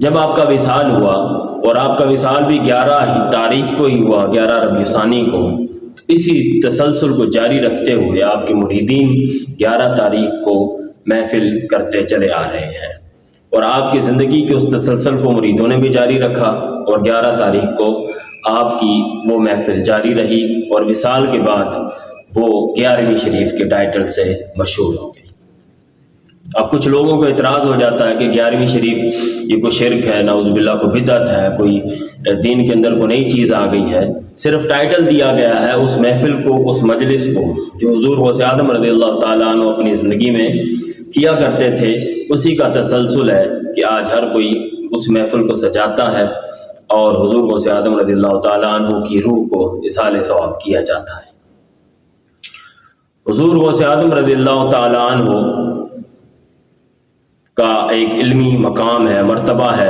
جب آپ کا وصال ہوا، اور آپ کا وصال بھی 11 تاریخ کو ہی ہوا، 11 ربیع ثانی کو، تو اسی تسلسل کو جاری رکھتے ہوئے آپ کے مریدین 11 تاریخ کو محفل کرتے چلے آ رہے ہیں، اور آپ کی زندگی کے اس تسلسل کو مریدوں نے بھی جاری رکھا، اور 11 تاریخ کو آپ کی وہ محفل جاری رہی، اور وصال کے بعد وہ 11ویں شریف کے ٹائٹل سے مشہور ہو گئی۔ اب کچھ لوگوں کو اعتراض ہو جاتا ہے کہ 11ویں شریف یہ کوئی شرک ہے، نعوذ باللہ کوئی بدعت ہے، کوئی دین کے اندر کوئی نئی چیز آ گئی ہے۔ صرف ٹائٹل دیا گیا ہے اس محفل کو، اس مجلس کو جو حضور غوث اعظم رضی اللہ تعالیٰ عنہ اپنی زندگی میں کیا کرتے تھے، اسی کا تسلسل ہے کہ آج ہر کوئی اس محفل کو سجاتا ہے اور حضور غوث اعظم رضی اللہ تعالیٰ عنہ کی روح کو اصحال ثواب کیا جاتا ہے۔ حضور غوث اعظم رضی اللہ تعالیٰ عنہ کا ایک علمی مقام ہے، مرتبہ ہے،